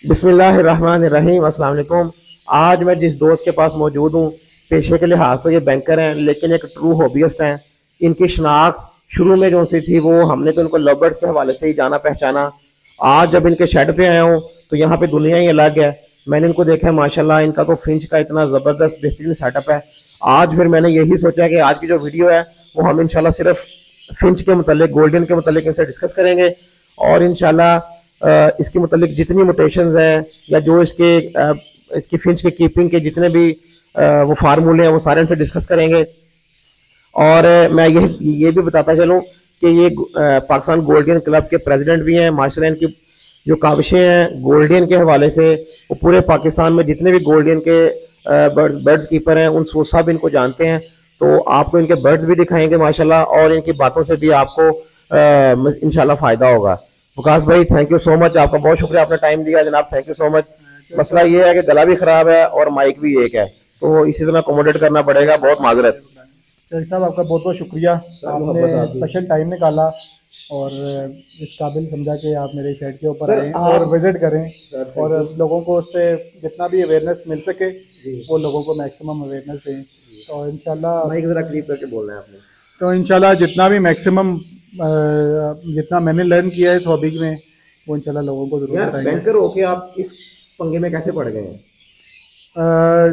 बिस्मिल्लाहिर्रहमानिर्रहीम, अस्सलाम वालेकुम। आज मैं जिस दोस्त के पास मौजूद हूँ, पेशे के लिहाज तो ये बैंकर हैं, लेकिन एक ट्रू हॉबियस्ट हैं। इनकी शनाख्त शुरू में जो सी थी वो हमने तो इनको लवर्स के हवाले से ही जाना पहचाना। आज जब इनके शेड पे आया हूँ तो यहाँ पे दुनिया ही अलग है। मैंने इनको देखा है, माशाल्लाह इनका तो फिंच का इतना ज़बरदस्त बेहतरीन सेटअप है। आज फिर मैंने यही सोचा कि आज की जो वीडियो है वो हम इंशाल्लाह सिर्फ फिंच के मतलब गोल्डन के मतलब इनसे डिस्कस करेंगे, और इंशाल्लाह इसके मतलब जितनी मोटेशन हैं या जो इसकी फिंच के कीपिंग के जितने भी वो फार्मूले हैं वो सारे इनसे डिस्कस करेंगे। और मैं ये भी बताता चलूँ कि ये पाकिस्तान गोल्डन क्लब के प्रेसिडेंट भी हैं। माशाल्लाह इनकी जो काविशें हैं गोल्डन के हवाले से, वो पूरे पाकिस्तान में जितने भी गोल्डन के बर्ड्स कीपर हैं उन सब इनको जानते हैं। तो आपको इनके बर्ड्स भी दिखाएंगे माशाल्लाह, और इनकी बातों से भी आपको इंशाल्लाह फ़ायदा होगा। वकास भाई, थैंक यू सो मच, आपका बहुत शुक्रिया, आपने टाइम दिया जनाब, थैंक यू सो मच। मसला ये है कि गला भी ख़राब है और माइक भी एक है, तो इसी तरह अकोमोडेट करना पड़ेगा, बहुत माजरत। साहब आपका बहुत बहुत शुक्रिया, आपने स्पेशल टाइम निकाला और इस काबिल समझा कि आप मेरे शेड के ऊपर आएँ और विज़िट करें और लोगों को उससे जितना भी अवेयरनेस मिल सके वो लोगों को मैक्सिमम अवेयरनेस दें। तो इंशाल्लाह माइक ज़रा क्लिप करके बोलना है आपने। तो इंशाल्लाह जितना भी मैक्सिमम जितना मैंने लर्न किया है इस हॉबी में वो इंशाल्लाह लोगों को जरूर बताएंगे। बैंकर होके आप इस पंगे में कैसे पड़ गए हैं?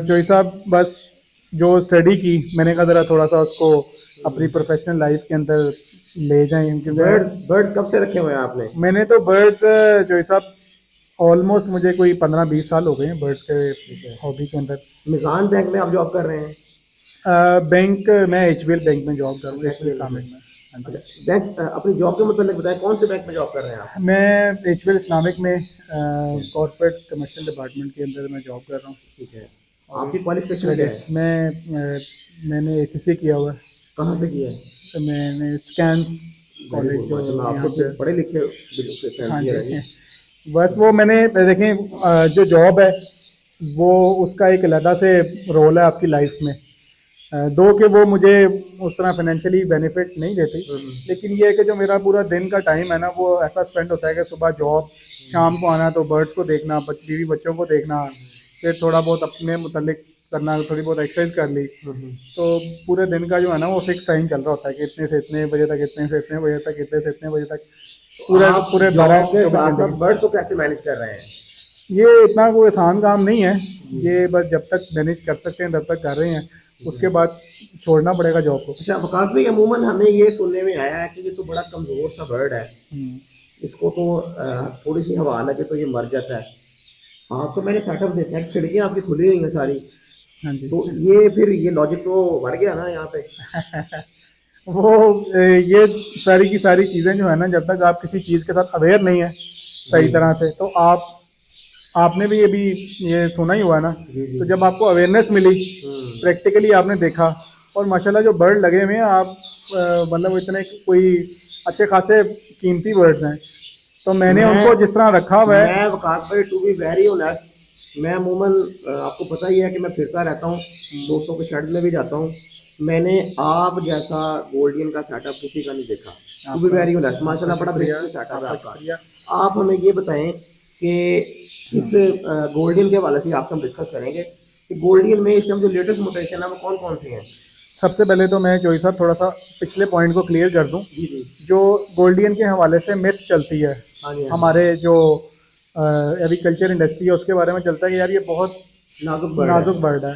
जोई साहब, बस जो स्टडी की मैंने कहा ज़रा थोड़ा सा उसको अपनी प्रोफेशनल लाइफ के अंदर ले जाएं। बर्ड्स कब से रखे हुए हैं आपने? मैंने तो बर्ड्स जोई साहब ऑलमोस्ट मुझे कोई 15-20 साल हो गए हैं बर्ड्स के हॉबी के अंदर। मिज़ान बैंक में आप जॉब कर रहे हैं? बैंक, मैं HBL बैंक में जॉब कर रहा हूँ, इस्लामिक में। बैंक अपनी जॉब के मतलब बताएं, कौन से बैंक में जॉब कर रहे हैं आप? मैं HBL इस्लामिक में कॉर्पोरेट कमर्शियल डिपार्टमेंट के अंदर मैं जॉब कर रहा हूँ। ठीक है। आपकी क्वालिफिकेशन क्या है? मैंने ACC किया हुआ है। कहाँ से किया है? तो मैंने स्कैंस कॉलेज जो पढ़े लिखे। हाँ जी, बस वो मैंने देखें जो जॉब है वो उसका एक अलग से रोल है आपकी लाइफ में, दो कि वो मुझे उस तरह फाइनेंशियली बेनिफिट नहीं देती, लेकिन ये है कि जो मेरा पूरा दिन का टाइम है ना वो ऐसा स्पेंड होता है कि सुबह जॉब, शाम को आना तो बर्ड्स को देखना, बीवी बच्चों को देखना, फिर थोड़ा बहुत अपने मुतल्लिक करना, थोड़ी बहुत एक्सरसाइज कर ली, तो पूरे दिन का जो है ना वो फिक्स टाइम चल रहा होता है कि इतने से इतने बजे तक, इतने से इतने बजे तक, इतने से इतने बजे तक, पूरे 12 बर्ड्स को कैसे मैनेज कर रहे हैं? ये इतना कोई आसान काम नहीं है, ये बस जब तक मैनेज कर सकते हैं तब तक कर रहे हैं, उसके बाद छोड़ना पड़ेगा जॉब को। अच्छा वकास भाई, अमूमन हमें ये सुनने में आया है कि ये तो बड़ा कमज़ोर सा बर्ड है, इसको तो थोड़ी सी हवा लगे तो ये मर जाता है। हाँ, तो मैंने सेटअप देखा है, खिड़कियाँ आपकी खुली हुई हैं सारी। हाँ जी, तो ये फिर ये लॉजिक तो बढ़ गया ना यहाँ पे। वो ये सारी की सारी चीज़ें जो है ना, जब तक आप किसी चीज़ के साथ अवेयर नहीं है सही तरह से, तो आपने भी ये सुना ही हुआ ना, तो जब आपको अवेयरनेस मिली, प्रैक्टिकली आपने देखा, और माशाल्लाह जो बर्ड लगे हुए हैं आप मतलब इतने कोई अच्छे खासे कीमती बर्ड्स हैं, तो मैंने उनको जिस तरह रखा हुआ है। मैं वकास भाई टू बी वेरी ऑनेस्ट, मैं अमूमन आपको पता ही है कि मैं फिरता रहता हूँ, दोस्तों के शेड में भी जाता हूँ, मैंने आप जैसा गोल्डन का सेटअप किसी का नहीं देखा। टू बी वेरी ऑनेस्ट, माशाल्लाह बड़ा बेहतरीन सेटअप है आपका। आप हमें ये बताएं कि इस गोल्डन के हवाले से आपसे हम डिस्कस करेंगे कि गोल्डन में इस टाइम जो लेटेस्ट मोटेशन है वो कौन कौन सी हैं। सबसे पहले तो मैं जोई साहब थोड़ा सा पिछले पॉइंट को क्लियर कर दूं। जो गोल्डन के हवाले से मिथ चलती है हमारे जो एग्रीकल्चर इंडस्ट्री है उसके बारे में चलता है कि यार ये बहुत नाजुक बर्ड है।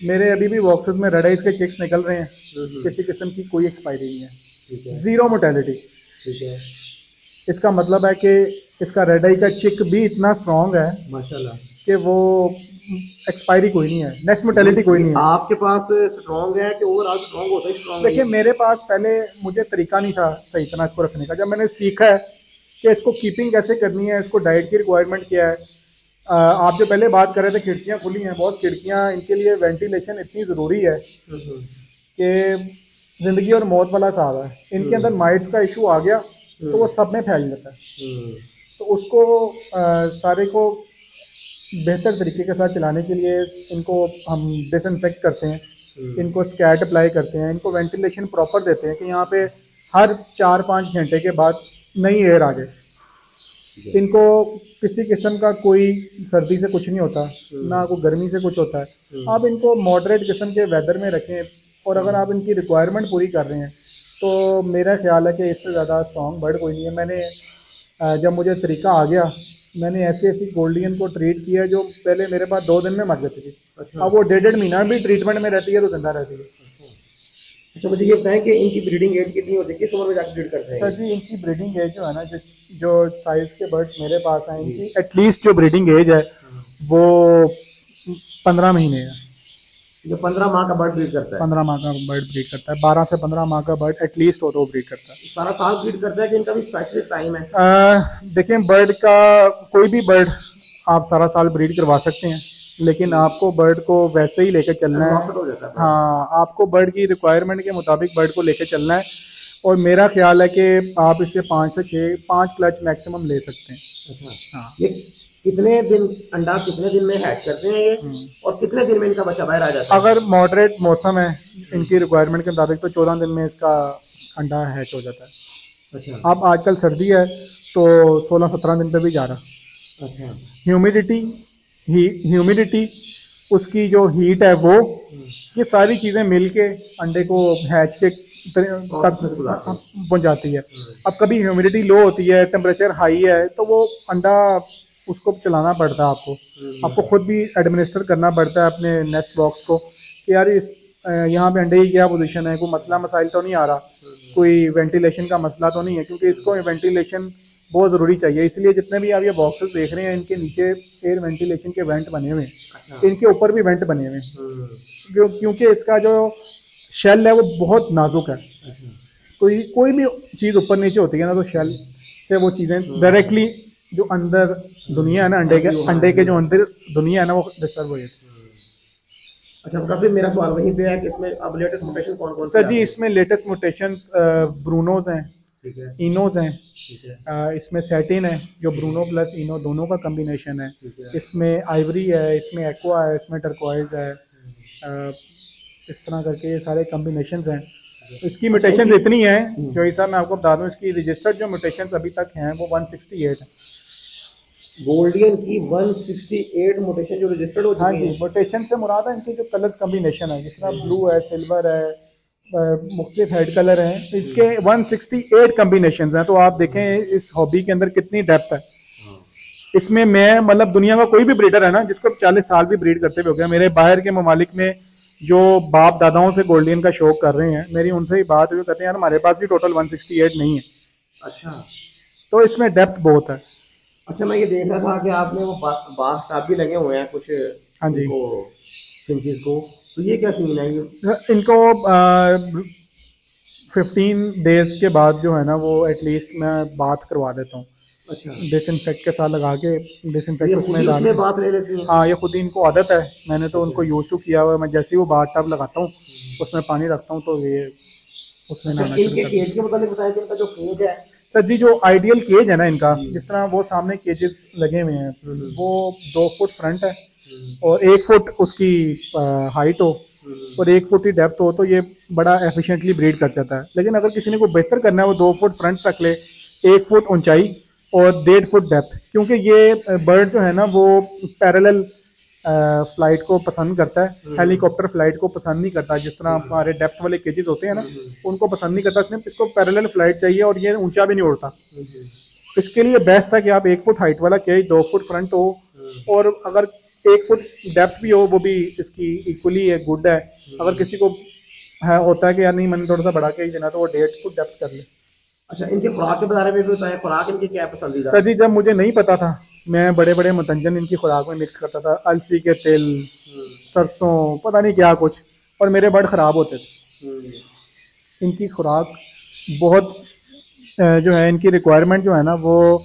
मेरे अभी भी बॉक्सेस में रेड आइज के चिक्स निकल रहे हैं, किसी किस्म की कोई एक्सपायरी नहीं है, जीरो मोर्टेलिटी। ठीक है, इसका मतलब है कि इसका रेड आई का चिक भी इतना स्ट्रॉन्ग है माशाल्लाह कि वो एक्सपायरी कोई नहीं है, नेक्स्ट मोर्टेलिटी कोई नहीं है। आपके पास स्ट्रॉन्ग है कि ओवरऑल स्ट्रॉन्ग होता है? स्ट्रॉन्ग देखिए, मेरे पास पहले मुझे तरीका नहीं था सही तरह इसको रखने का। जब मैंने सीखा है कि इसको कीपिंग कैसे करनी है, इसको डाइट की रिक्वायरमेंट क्या है, आप जो पहले बात कर रहे थे खिड़कियाँ खुली हैं, बहुत खिड़कियाँ, इनके लिए वेंटिलेशन इतनी ज़रूरी है कि ज़िंदगी और मौत वाला साहब है। इनके अंदर माइट्स का इशू आ गया तो वो सब में फैल जाता है, तो उसको सारे को बेहतर तरीके के साथ चलाने के लिए इनको हम डिसइंफेक्ट करते हैं, इनको स्कैट अप्लाई करते हैं, इनको वेंटिलेशन प्रॉपर देते हैं कि यहाँ पे हर 4-5 घंटे के बाद नई एयर आ जाए। इनको किसी किस्म का कोई सर्दी से कुछ नहीं होता, ना कोई गर्मी से कुछ होता है। आप इनको मॉडरेट किस्म के वेदर में रखें और अगर आप इनकी रिक्वायरमेंट पूरी कर रहे हैं तो मेरा ख्याल है कि इससे ज़्यादा स्ट्रॉन्ग बर्ड कोई नहीं है। मैंने जब मुझे तरीका आ गया, मैंने ऐसी ऐसी गोल्डियन को ट्रीट किया जो पहले मेरे पास 2 दिन में मर जाती थी। अच्छा। अब वो 1.5 महीना भी ट्रीटमेंट में रहती है तो जिंदा रहती है। अच्छा, मुझे ये बताएं कि इनकी ब्रीडिंग एज कितनी होती है, किस उम्र में जाकर ब्रीड करते हैं? सर जी, इनकी ब्रीडिंग एज जो है ना, जो साइज के बर्ड्स मेरे पास हैं, इनकी एटलीस्ट जो ब्रीडिंग एज है वो 15 महीने है। जो 15 माह का बर्ड ब्रीड करता है? 15 माह का बर्ड ब्रीड करता है। 12 से 15 माह का बर्ड एटलीस्ट हो तो ब्रीड करता है। सारा साल ब्रीड करता है कि इनका भी स्पेसिफिक टाइम है? देखें, बर्ड का कोई भी बर्ड आप सारा साल ब्रीड करवा सकते हैं, लेकिन आपको बर्ड को वैसे ही लेकर चलना है। हाँ, आपको बर्ड की रिक्वायरमेंट के मुताबिक बर्ड को लेकर चलना है। और मेरा ख्याल है कि आप इससे 5 से 6 5 क्लच मैक्सिमम ले सकते हैं। अच्छा। हाँ। ये कितने दिन अंडा कितने दिन में हैच करते हैं ये, और कितने दिन में इनका बच्चा बाहर आ जाता है? अगर मॉडरेट मौसम है इनकी रिक्वायरमेंट के मुताबिक तो 14 दिन में इसका अंडा हैच हो जाता है। अच्छा। अब आजकल सर्दी है तो 16-17 दिन पे भी जा रहा। अच्छा। ह्यूमिडिटी उसकी जो हीट है वो, ये सारी चीज़ें मिलके अंडे को हैच के तक पहुँचाती है। अब कभी ह्यूमिडिटी लो होती है, टेम्परेचर हाई है, तो वो अंडा उसको चलाना पड़ता है आपको खुद भी एडमिनिस्टर करना पड़ता है अपने नेस्ट बॉक्स को कि यार इस यहाँ पे अंडे की क्या पोजीशन है, कोई मसला मसाइल तो नहीं आ रहा, कोई वेंटिलेशन का मसला तो नहीं है, क्योंकि इसको वेंटिलेशन बहुत ज़रूरी चाहिए। इसलिए जितने भी आप ये बॉक्सेस देख रहे हैं, इनके नीचे एयर वेंटिलेशन के वेंट बने हुए हैं, इनके ऊपर भी वेंट बने हुए हैं, क्योंकि इसका जो शेल है वो बहुत नाजुक है। कोई भी चीज़ ऊपर नीचे होती है ना, तो शेल से वो चीज़ें डायरेक्टली जो अंदर दुनिया है ना, अंडे के जो अंदर दुनिया है ना, वो डिस्टर्ब हो जाती है। अच्छा, काफी मेरा सवाल वहीं पे है कि इसमें अब लेटेस्ट म्यूटेशन कौन कौन सर जी, इसमें लेटेस्ट म्यूटेशंस ब्रूनोज हैं, ठीक है, इनोज हैं, ठीक है, इसमें सैटिन है जो ब्रूनो प्लस इनो दोनों का कम्बिनेशन है, इसमें आइवरी है, इसमें एक्वा है, इसमें टर्कोइज है, इस तरह करके ये सारे कम्बिनेशंस हैं। इसकी म्यूटेशंस इतनी हैं जो हिसाब मैं आपको बता दूं, इसकी रजिस्टर्ड जो म्यूटेशंस अभी तक हैं वो 168 है। गोल्डियन की 168 म्यूटेशन जो रजिस्टर्ड हो हाँ चुकी जी, है। म्यूटेशन से मुराद है इनके जो कलर कम्बिनेशन है, जिस तरह ब्लू है, सिल्वर है, मुख्तलिफ हेड कलर हैं, इसके 168 कम्बिनेशन हैं। तो आप देखें इस हॉबी के अंदर कितनी डेप्थ है। इसमें मैं मतलब दुनिया का कोई भी ब्रीडर है ना, जिसको 40 साल भी ब्रीड करते हुए हो गया, मेरे बाहर के ममालिक में जो बाप दादाओं से गोल्डियन का शौक कर रहे हैं, मेरी उनसे ही बात हुई, कहते हैं यार हमारे पास भी टोटल 168 नहीं है। अच्छा, तो इसमें डेप्थ बहुत है। अच्छा, मैं ये देख रहा था कि आपने वो बास टाप भी लगे हुए हैं कुछ, हाँ जी, फिंचेस को, तो ये क्या सीन है? ये इनको 15 डेज के बाद जो है ना, वो एटलीस्ट मैं बात करवा देता हूँ। अच्छा, डिसइंफेक्ट के साथ लगा के, डिसइंफेक्ट उसमें डाल इसमें बात ले लेती है? हाँ, ये खुद ही इनको आदत है, मैंने तो उनको यूज टू किया हुआ है। मैं जैसे ही वो बाथ टब लगाता हूँ उसमें पानी रखता हूँ तो ये उसमें नहाना शुरू इनके करते हैं। केज के मुताबिक बताएं कि इनका जो केज है, सर जी, जो आइडियल केज है ना इनका, जिस तरह वो सामने केजेस लगे हुए हैं, वो 2 फुट फ्रंट है और 1 फुट उसकी हाइट हो और 1 फुट ही डेप्थ हो, तो ये बड़ा एफिशिएंटली ब्रीड कर जाता है। लेकिन अगर किसी ने को बेहतर करना है, वो 2 फुट फ्रंट रख ले, 1 फुट ऊंचाई और 1.5 फुट डेप्थ, क्योंकि ये बर्ड जो है ना वो पैरेलल फ्लाइट को पसंद करता है, हेलीकॉप्टर फ्लाइट को पसंद नहीं करता। जिस तरह हमारे डेप्थ वाले केजेस होते हैं ना, उनको पसंद नहीं करता, इसको पैरेलल फ्लाइट चाहिए और ये ऊंचा भी नहीं उड़ता। इसके लिए बेस्ट है कि आप 1 फुट हाइट वाला केज, 2 फुट फ्रंट हो और अगर 1 फुट डेप्थ भी हो, वो भी इसकी इक्वली है, गुड है। अगर किसी को होता है कि यार नहीं मैंने थोड़ा सा बड़ा केज देना, तो वो 1.5 फुट डेप्थ कर ले। अच्छा, इनके खुराक के बारे में भी बताएं, खुराक इनकी क्या पसंदीदा? सर जी, जब मुझे नहीं पता था, मैं बड़े बड़े मुतंजन इनकी खुराक में मिक्स करता था, अलसी के तेल, सरसों, पता नहीं क्या कुछ, और मेरे बर्ड ख़राब होते थे। इनकी खुराक बहुत जो है, इनकी रिक्वायरमेंट जो है ना, वो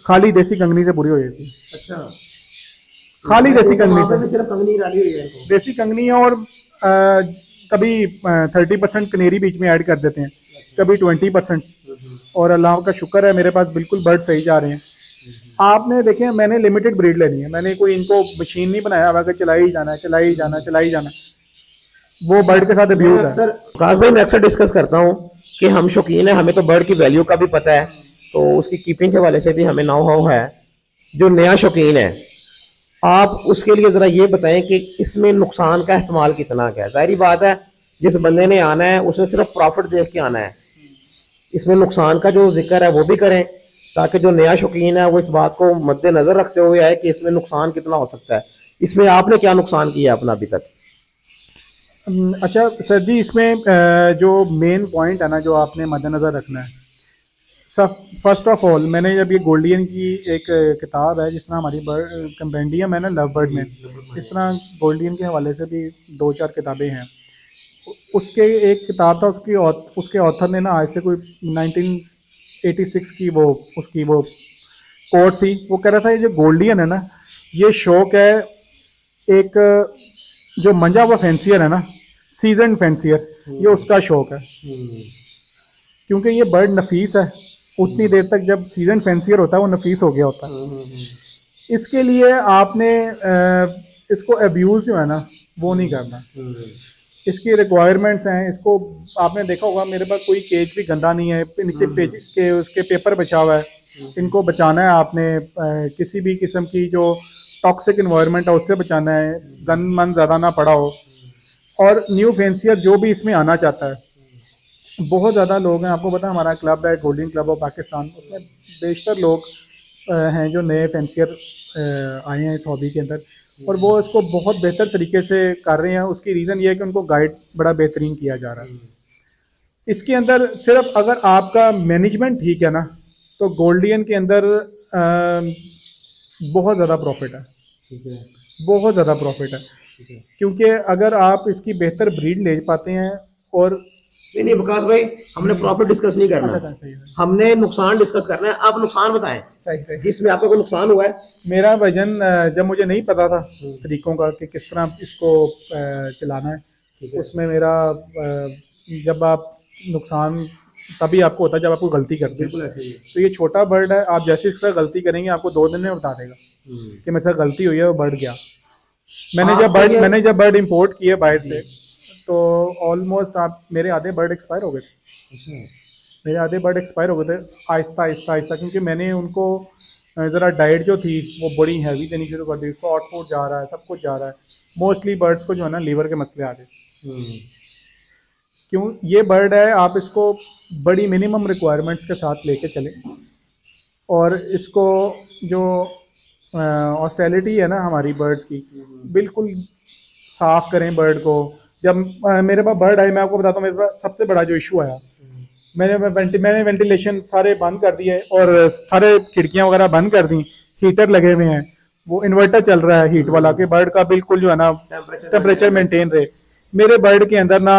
खाली देसी कंगनी से पूरी हो जाती है। अच्छा, खाली देसी कंगनी से, सिर्फ कंगनी डाली हुई है इनको? देसी कंगनी और कभी 30% कनेरी बीच में ऐड कर देते हैं, कभी 20%। और अल्लाह का शुक्र है मेरे पास बिल्कुल बर्ड सही जा रहे हैं। आपने देखें, मैंने लिमिटेड ब्रीड लेनी है, मैंने कोई इनको मशीन नहीं बनाया हुआ कि चलाई जाना है, चलाई जाना, चलाई जाना। वो बर्ड के साथ अब्यूज है। काश भाई, मैं अक्सर डिस्कस करता हूँ कि हम शौकीन है, हमें तो बर्ड की वैल्यू का भी पता है, तो उसकी कीपिंग के हवाले से भी हमें नाउ हाउ है। जो नया शौकीन है, आप उसके लिए ज़रा ये बताएं कि इसमें नुकसान का इस्तेमाल कितना क्या है। ज़ाहिर बात है, जिस बंदे ने आना है उसने सिर्फ प्रॉफिट देख के आना है। इसमें नुकसान का जो जिक्र है वो भी करें, ताकि जो नया शौकीन है वो इस बात को मद्देनजर रखते हुए आए कि इसमें नुकसान कितना हो सकता है। इसमें आपने क्या नुकसान किया अपना अभी तक? अच्छा सर जी, इसमें जो मेन पॉइंट है ना जो आपने मद्देनज़र रखना है, सब फर्स्ट ऑफ ऑल मैंने जब ये गोल्डियन की एक किताब है, जिस तरह हमारी बर्ड कंपेंडियम है ना लव बर्ड में, इस तरह गोल्डियन के हवाले से भी 2-4 किताबें हैं। उसके एक किताब था, उसके ऑथर ने ना आज से कोई 1986 की वो उसकी वो कोट थी। वो कह रहा था ये जो गोल्डियन है ना, ये शौक है एक जो मंजा हुआ फैंसियर है ना, सीजन फैंसियर, ये उसका शौक है। क्योंकि ये बर्ड नफीस है, उतनी देर तक जब सीजन फैंसियर होता है वो नफीस हो गया होता है। इसके लिए आपने इसको अब्यूज़ जो है ना वो नहीं करना। इसकी रिक्वायरमेंट्स हैं, इसको आपने देखा होगा मेरे पास कोई केज भी गंदा नहीं है, नीचे पेज के उसके पेपर बचा हुआ है। इनको बचाना है आपने, किसी भी किस्म की जो टॉक्सिक इन्वायरमेंट है उससे बचाना है, गन मन ज़्यादा ना पड़ा हो। और न्यू फैंसियर जो भी इसमें आना चाहता है, बहुत ज़्यादा लोग हैं, आपको पता है हमारा क्लब है गोल्डन क्लब ऑफ पाकिस्तान, उसमें बेशतर लोग हैं जो नए फैंसियर आए हैं इस हॉबी के अंदर, और वो इसको बहुत बेहतर तरीके से कर रहे हैं। उसकी रीज़न ये है कि उनको गाइड बड़ा बेहतरीन किया जा रहा है। इसके अंदर सिर्फ अगर आपका मैनेजमेंट ठीक है ना, तो गोल्डियन के अंदर बहुत ज़्यादा प्रॉफिट है, बहुत ज़्यादा प्रॉफिट है। क्योंकि अगर आप इसकी बेहतर ब्रीड ले पाते हैं और नहीं विकास भाई, हमने प्रॉफिट डिस्कस नहीं करना, हमने नुकसान डिस्कस करना है। आप नुकसान बताएं। सही जिसमें आपको कोई नुकसान हुआ है? मेरा वजन जब मुझे नहीं पता था तरीकों का कि किस तरह इसको चलाना है, उसमें मेरा जब आप नुकसान तभी आपको होता है जब आपको गलती करते हैं। तो ये छोटा बर्ड है, आप जैसे इसका गलती करेंगे आपको 2 दिन में बता देगा कि मेरे से गलती हुई है, वो बढ़ गया। मैंने जब बर्ड इंपोर्ट किए बाहर से, तो ऑलमोस्ट आप मेरे आधे बर्ड एक्सपायर हो गए थे। मेरे आधे बर्ड एक्सपायर हो गए थे आहिस्ता आहिस्ता आहिस्ता, क्योंकि मैंने उनको ज़रा डाइट जो थी वो बड़ी हैवी देनी शुरू कर दी। शॉर्ट फूड जा रहा है, सब कुछ जा रहा है। मोस्टली बर्ड्स को जो है ना लीवर के मसले आ गए। क्यों? ये बर्ड है, आप इसको बड़ी मिनिमम रिक्वायरमेंट्स के साथ लेके चलें, और इसको जो हॉस्टिलिटी है ना हमारी बर्ड्स की, बिल्कुल साफ़ करें बर्ड को। जब मेरे पास बर्ड आई, मैं आपको बताता हूँ मेरे पास सबसे बड़ा जो इशू आया, मैंने वेंटिलेशन सारे बंद कर दिए और सारे खिड़कियाँ वगैरह बंद कर दी, हीटर लगे हुए हैं, वो इन्वर्टर चल रहा है हीट वाला, कि बर्ड का बिल्कुल जो है ना टेम्परेचर मेंटेन रहे। मेरे बर्ड के अंदर ना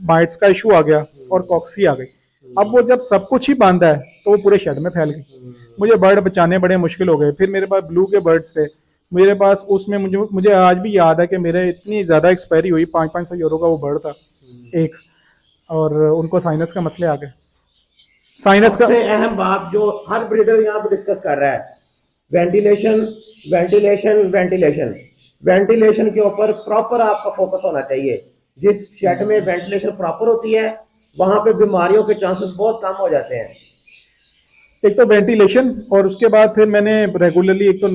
माइट्स का इशू आ गया और कॉक्सी आ गई। अब वो जब सब कुछ ही बंद है तो वो पूरे शेड में फैल गई। मुझे बर्ड बचाने बड़े मुश्किल हो गए। फिर मेरे पास ब्लू के बर्ड्स थे मेरे पास, उसमें मुझे आज भी याद है कि मेरे इतनी ज़्यादा एक्सपायरी हुई, 500 यूरो का वो बर्ड था एक, और उनको साइनस का मसले आ गए। साइनस का अहम बात जो हर ब्रीडर यहाँ पे डिस्कस कर रहा है, वेंटिलेशन वेंटिलेशन वेंटिलेशन वेंटिलेशन के ऊपर प्रॉपर आपका फोकस होना चाहिए। जिस शेड में वेंटिलेशन प्रॉपर होती है वहां पे बीमारियों के चांसेस बहुत कम हो जाते हैं। एक तो वेंटिलेशन, और उसके बाद फिर मैंने रेगुलरली एक तो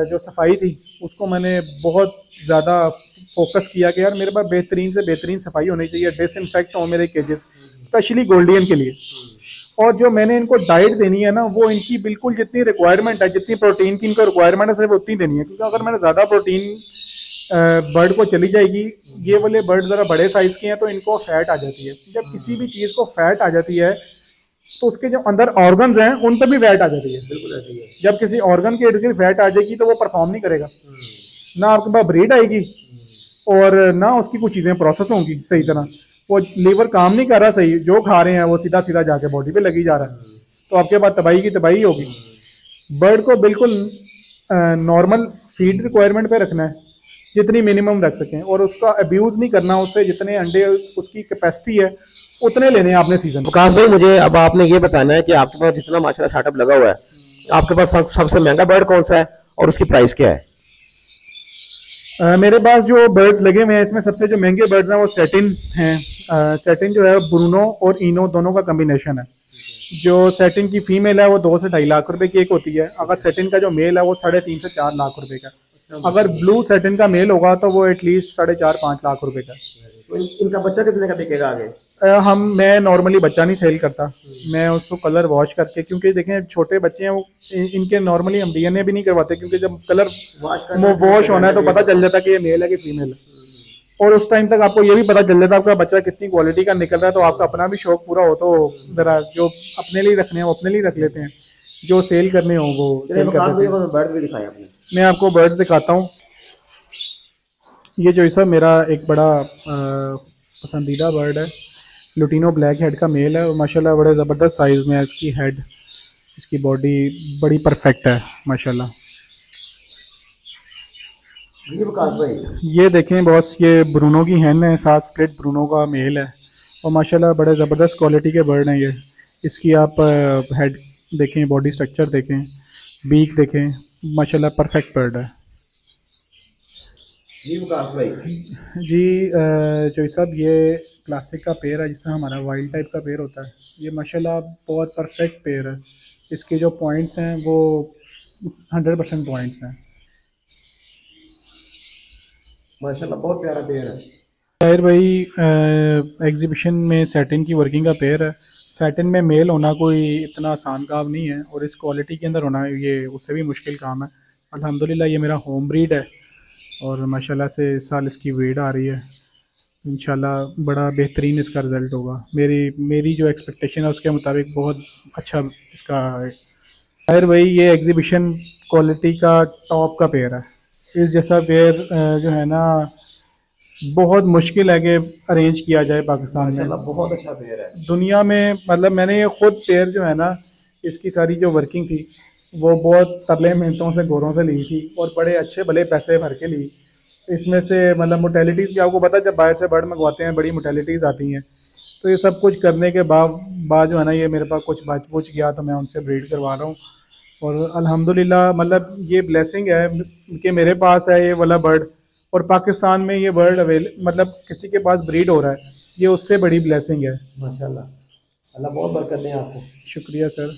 जो सफाई थी उसको मैंने बहुत ज़्यादा फोकस किया कि यार मेरे पास बेहतरीन से बेहतरीन सफाई होनी चाहिए, डिसइंफेक्ट हो मेरे केजेस, स्पेशली गोल्डियन के लिए। और जो मैंने इनको डाइट देनी है ना, वो इनकी बिल्कुल जितनी रिक्वायरमेंट है, जितनी प्रोटीन की इनको रिक्वायरमेंट है सिर्फ उतनी देनी है। क्योंकि अगर मैंने ज़्यादा प्रोटीन बर्ड को चली जाएगी, ये वाले बर्ड ज़रा बड़े साइज़ के हैं तो इनको फैट आ जाती है। जब किसी भी चीज़ को फैट आ जाती है तो उसके जो अंदर ऑर्गन्स हैं उन पर भी फैट आ जाती है। बिल्कुल ऐसे ही है। जब किसी ऑर्गन के इर्द गिर्द फैट आ जाएगी तो वो परफॉर्म नहीं करेगा, ना आपके पास ब्रीड आएगी और ना उसकी कुछ चीज़ें प्रोसेस होंगी सही तरह। वो लीवर काम नहीं कर रहा सही, जो खा रहे हैं वो सीधा सीधा जाके बॉडी पे लगी जा रहा है, तो आपके पास तबाही की तबाही होगी। बर्ड को बिल्कुल नॉर्मल फीड रिक्वायरमेंट पे रखना है, जितनी मिनिमम रख सकें, और उसका अब्यूज़ नहीं करना। उससे जितने अंडे उसकी कैपेसिटी है उतने लेने हैं आपने सीजन। विकास भाई, मुझे अब आपने ये बताना है कि आपके पास जितना माशाल्लाह सेटअप लगा हुआ है, आपके पास सबसे महंगा बर्ड कौन सा है और उसकी प्राइस क्या है? मेरे पास जो बर्ड्स लगे हुए हैं इसमें सबसे जो महंगे बर्ड्स हैं वो सेटिन हैं। सेटिन जो है ब्रूनो और इनो दोनों का कम्बिनेशन है। जो सेटिन की फीमेल है वो 2 से 2.5 लाख रुपए की एक होती है। अगर सेटिन का जो मेल है वो 3.5 से 4 लाख रुपए का। अगर ब्लू सेटिन का मेल होगा तो वो एटलीस्ट 4.5-5 लाख रुपए का। तो इनका बच्चा कितने का बिकेगा आगे? मैं नॉर्मली बच्चा नहीं सेल करता, मैं उसको कलर वॉश करके, क्योंकि देखें छोटे बच्चे हैं वो इनके नॉर्मली हम डीएनए भी नहीं करवाते, क्योंकि जब कलर वॉश होना है तो पता चल जाता है कि ये मेल है कि फीमेल है। और उस टाइम तक आपको ये भी पता चल जाता है आपका बच्चा कितनी क्वालिटी का निकल रहा है। तो आपका अपना भी शौक पूरा हो, तो जरा जो अपने लिए रखने हैं वो अपने लिए रख लेते हैं, जो सेल करने हो वो सेल कर देते हैं। बर्ड भी दिखाया आपने, मैं आपको बर्ड्स दिखाता हूँ। ये जो सब मेरा एक बड़ा पसंदीदा बर्ड है, लुटिनो ब्लैक हेड का मेल है और माशाल्लाह बड़े ज़बरदस्त साइज़ में है इसकी हेड, इसकी बॉडी बड़ी परफेक्ट है माशाल्लाह। ये देखें बॉस, ये ब्रूनो की हैन है, 7 स्प्लिट ब्रूनो का मेल है और माशाल्लाह बड़े ज़बरदस्त क्वालिटी के बर्ड हैं ये। इसकी आप हेड देखें, बॉडी स्ट्रक्चर देखें, बीक देखें, माशाल्लाह परफेक्ट बर्ड है जी। विकास भाई जी चौधरी साहब, ये क्लासिक का पेयर है, जिससे हमारा वाइल्ड टाइप का पेयर होता है। ये माशाल्लाह बहुत परफेक्ट पेयर है। इसके जो पॉइंट्स हैं वो 100% पॉइंट्स हैं माशाल्लाह, बहुत प्यारा पेयर है। ताहिर भाई एग्जीबिशन में सैटिन की वर्किंग का पेयर है। सैटिन में मेल होना कोई इतना आसान काम नहीं है और इस क्वालिटी के अंदर होना ये उससे भी मुश्किल काम है। अल्हम्दुलिल्लाह ये मेरा होम ब्रीड है और माशाल्लाह से इस साल इसकी वेट आ रही है। इंशाल्लाह बड़ा बेहतरीन इसका रिज़ल्ट होगा। मेरी जो एक्सपेक्टेशन है उसके मुताबिक बहुत अच्छा इसका है। ताहिर भाई ये एग्जीबिशन क्वालिटी का टॉप का पेयर है। इस जैसा पेयर जो है ना बहुत मुश्किल है कि अरेंज किया जाए पाकिस्तान में। बहुत अच्छा पेयर है दुनिया में, मतलब मैंने ये खुद पेयर जो है ना, इसकी सारी जो वर्किंग थी वो बहुत तरले मेहनतों से गोरों से ली थी और बड़े अच्छे भले पैसे भर के ली। इसमें से मतलब मोटेलिटीज़ की आपको पता है, जब बाहर से बर्ड मंगवाते हैं बड़ी मोटेलिटीज़ आती हैं। तो ये सब कुछ करने के बाद जो है ना, ये मेरे पास कुछ बच गया तो मैं उनसे ब्रीड करवा रहा हूँ और अल्हम्दुलिल्लाह मतलब ये ब्लेसिंग है कि मेरे पास है ये वाला बर्ड और पाकिस्तान में ये बर्ड मतलब किसी के पास ब्रीड हो रहा है, ये उससे बड़ी ब्लेसिंग है माशाल्लाह। अल्लाह बहुत बरकत दें आपको। शुक्रिया सर।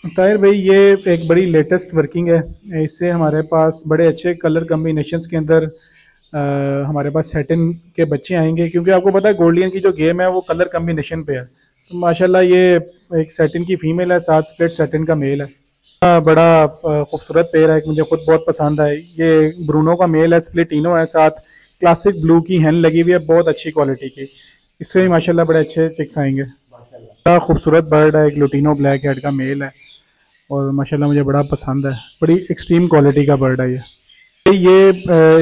ताहिर भाई ये एक बड़ी लेटेस्ट वर्किंग है। इससे हमारे पास बड़े अच्छे कलर कम्बिनेशंस के अंदर हमारे पास सैटिन के बच्चे आएंगे, क्योंकि आपको पता है गोल्डियन की जो गेम है वो कलर कम्बिनेशन पे है। तो माशाल्लाह ये एक सैटिन की फ़ीमेल है, 7 स्प्लिट सैटिन का मेल है। बड़ा खूबसूरत पेयर है, मुझे खुद बहुत पसंद है। ये ब्रूनो का मेल है, स्प्लिटिनो है, साथ क्लासिक ब्लू की हैन लगी हुई है बहुत अच्छी क्वालिटी की। इससे भी माशाल्लाह बड़े अच्छे चिक्स आएंगे। बड़ा खूबसूरत बर्ड है, एक लुटिनो ब्लैक हेड का मेल है और माशाल्लाह मुझे बड़ा पसंद है। बड़ी एक्सट्रीम क्वालिटी का बर्ड है ये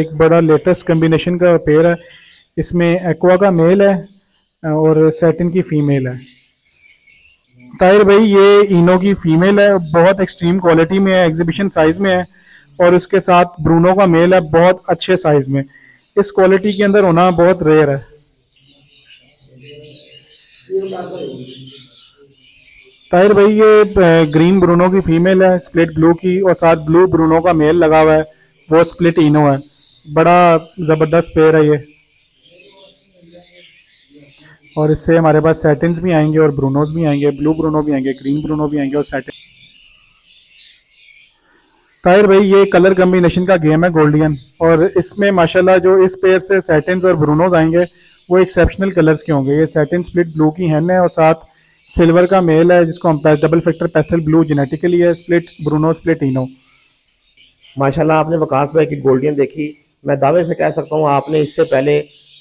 एक बड़ा लेटेस्ट कम्बिनेशन का पेयर है। इसमें एक्वा का मेल है और सैटिन की फ़ीमेल है। ताहिर भाई ये इनो की फ़ीमेल है, बहुत एक्सट्रीम क्वालिटी में है, एग्जीबिशन साइज़ में है और उसके साथ ब्रूनो का मेल है बहुत अच्छे साइज़ में। इस क्वालिटी के अंदर होना बहुत रेयर है। ताहिर भाई ये ग्रीन ब्रूनो की फ़ीमेल है, स्प्लिट ब्लू की, और साथ ब्लू ब्रूनो का मेल लगा हुआ है, वो स्प्लिट इनो है। बड़ा ज़बरदस्त पेयर है ये और इससे हमारे पास सैटिन्स भी आएंगे और ब्रूनोज भी आएंगे, ब्लू ब्रूनो भी आएंगे, ग्रीन ब्रूनो भी आएंगे और सैटिन। ताहिर भाई ये कलर कम्बिनेशन का गेम है गोल्डियन और इसमें माशाल्लाह जो इस पेयर से सैटिन्स और ब्रूनोज आएंगे वो एक्सेप्शनल कलर्स के होंगे। ये सैटिन स्प्लिट ब्लू की हैन है और साथ सिल्वर का मेल है जिसको हम double factor pastel blue genetically है, स्प्लिट ब्रूनो स्प्लिट इनो। माशाल्लाह आपने वकास भाई की गोल्डियन देखी, मैं दावे से कह सकता हूँ आपने इससे पहले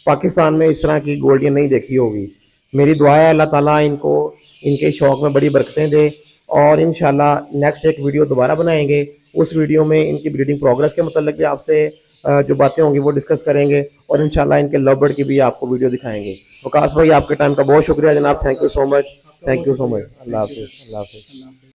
पाकिस्तान में इस तरह की गोल्डियन नहीं देखी होगी। मेरी दुआ है अल्लाह ताला इनको इनके शौक़ में बड़ी बरकतें दे और इंशाल्लाह नेक्स्ट एक वीडियो दोबारा बनाएंगे। उस वीडियो में इनकी ब्रीडिंग प्रोग्रेस के मतलब भी आपसे जो बातें होंगी वो डिस्कस करेंगे और इंशाल्लाह इनके लव बर्ड की भी आपको वीडियो दिखाएंगे। वकास भाई आपके टाइम का बहुत शुक्रिया जनाब, thank you so much, thank you so much. अल्लाह हाफिज़।